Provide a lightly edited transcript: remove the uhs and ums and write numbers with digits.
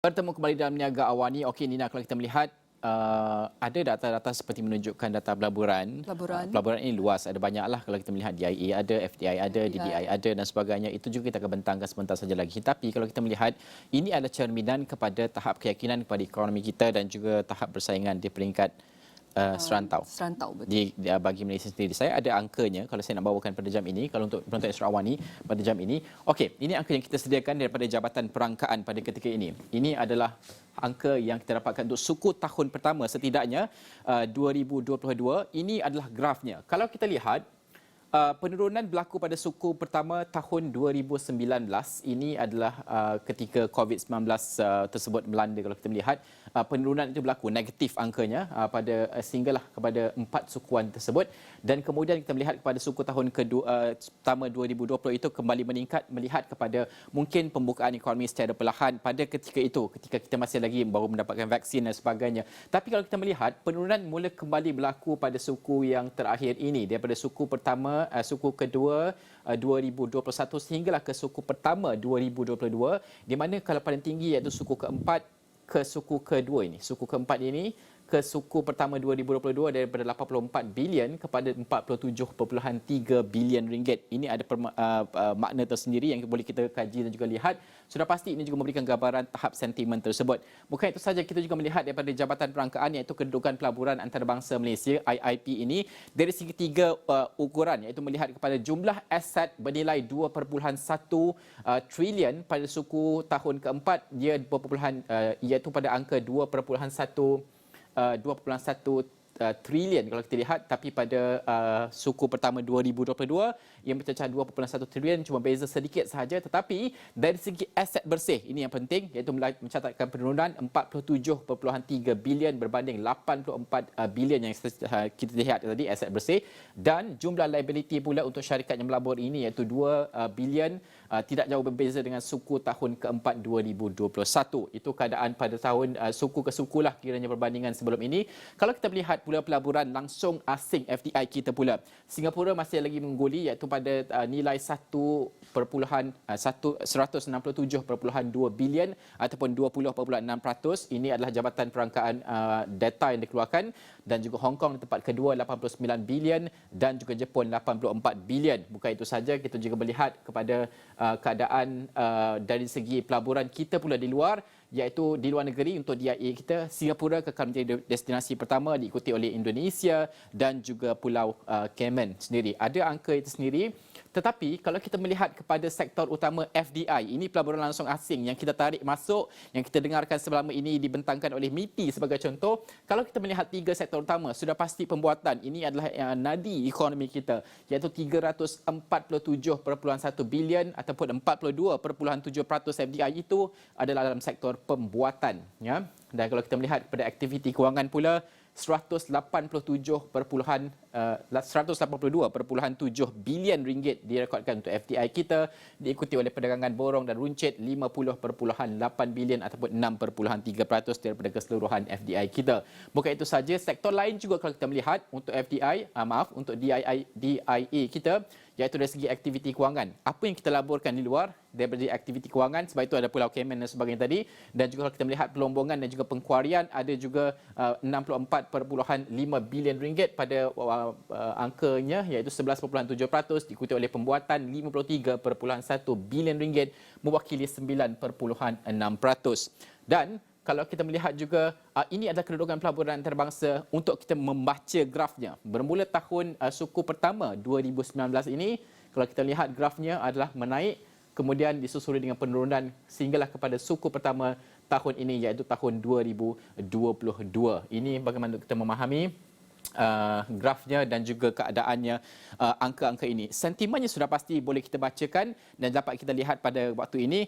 Bertemu kembali dalam Niaga Awani. Okey Nina, kalau kita melihat ada data-data seperti menunjukkan data pelaburan. Pelaburan ini luas, ada banyaklah kalau kita melihat DIA ada, FDI ada, DDI ada dan sebagainya. Itu juga kita akan bentangkan sebentar saja lagi. Tapi kalau kita melihat ini adalah cerminan kepada tahap keyakinan kepada ekonomi kita dan juga tahap persaingan di peringkat serantau. Betul. Bagi Malaysia sendiri. Saya ada angkanya kalau saya nak bawakan pada jam ini, kalau untuk penonton Astro Awani pada jam ini. Okey, ini angka yang kita sediakan daripada Jabatan Perangkaan pada ketika ini. Ini adalah angka yang kita dapatkan untuk suku tahun pertama setidaknya 2022. Ini adalah grafnya. Kalau kita lihat penurunan berlaku pada suku pertama tahun 2019. Ini adalah ketika COVID-19 tersebut melanda. Kalau kita melihat penurunan itu berlaku negatif angkanya pada sehinggalah kepada 4 sukuan tersebut, dan kemudian kita melihat kepada suku tahun pertama 2020 itu kembali meningkat melihat kepada mungkin pembukaan ekonomi secara perlahan pada ketika itu, ketika kita masih lagi baru mendapatkan vaksin dan sebagainya. Tapi kalau kita melihat penurunan mula kembali berlaku pada suku yang terakhir ini, daripada suku pertama, suku kedua 2021 sehinggalah ke suku pertama 2022, di mana kalau paling tinggi iaitu suku keempat ke suku kedua ini. Suku keempat ini ke suku pertama 2022 daripada 84 bilion kepada 47.3 bilion ringgit. Ini ada makna tersendiri yang boleh kita kaji dan juga lihat. Sudah pasti ini juga memberikan gambaran tahap sentimen tersebut. Bukan itu saja, kita juga melihat daripada Jabatan Perangkaan iaitu Kedudukan Pelaburan Antarabangsa Malaysia IIP ini dari segi tiga ukuran, iaitu melihat kepada jumlah aset bernilai 2.1 trilion pada suku tahun keempat, dia iaitu pada angka 2.1 trilion kalau kita lihat, tapi pada suku pertama 2022 yang mencecah 2.1 trilion, cuma beza sedikit sahaja. Tetapi dari segi aset bersih, ini yang penting, iaitu mencatatkan penurunan 47.3 bilion berbanding 84 bilion yang kita lihat tadi aset bersih, dan jumlah liability pula untuk syarikat yang melabur ini iaitu 2 bilion, tidak jauh berbeza dengan suku tahun keempat 2021. Itu keadaan pada tahun suku ke suku lah kiranya perbandingan sebelum ini. Kalau kita melihat pula pelaburan langsung asing FDI kita pula, Singapura masih lagi mengguli iaitu pada nilai 167.2 bilion ataupun 20.6%. Ini adalah Jabatan Perangkaan data yang dikeluarkan, dan juga Hong Kong di tempat kedua 89 bilion dan juga Jepun 84 bilion. Bukan itu saja, kita juga melihat kepada keadaan dari segi pelaburan kita pula di luar, iaitu di luar negeri untuk DIA kita, Singapura kekal menjadi destinasi pertama diikuti oleh Indonesia dan juga Pulau Cayman sendiri. Ada angka itu sendiri. Tetapi kalau kita melihat kepada sektor utama FDI, ini pelaburan langsung asing yang kita tarik masuk, yang kita dengarkan selama ini dibentangkan oleh MIPI sebagai contoh. Kalau kita melihat tiga sektor utama, sudah pasti pembuatan ini adalah nadi ekonomi kita, iaitu 347.1 bilion ataupun 42.7% FDI itu adalah dalam sektor pembuatan, ya. Dan kalau kita melihat kepada aktiviti kewangan pula, 182.7 bilion ringgit direkodkan untuk FDI kita, diikuti oleh perdagangan borong dan runcit 50.8 bilion ataupun 6.3% daripada keseluruhan FDI kita. Bukan itu saja, sektor lain juga kalau kita melihat untuk untuk DIA kita, iaitu dari segi aktiviti kewangan. Apa yang kita laburkan di luar daripada aktiviti kewangan, sebab itu ada Pulau Cayman dan sebagainya tadi, dan juga kalau kita melihat pelombongan dan juga pengkuarian, ada juga 64.5 bilion ringgit pada angkanya, iaitu 11.7%, diikuti oleh pembuatan 53.1 bilion ringgit, mewakili 9.6%. Dan kalau kita melihat juga, ini adalah kedudukan pelaburan antarabangsa untuk kita membaca grafnya. Bermula tahun suku pertama 2019 ini, kalau kita lihat grafnya adalah menaik, kemudian disusuli dengan penurunan sehinggalah kepada suku pertama tahun ini, iaitu tahun 2022. Ini bagaimana kita memahami grafnya dan juga keadaannya, angka-angka ini. Sentimennya sudah pasti boleh kita bacakan dan dapat kita lihat pada waktu ini.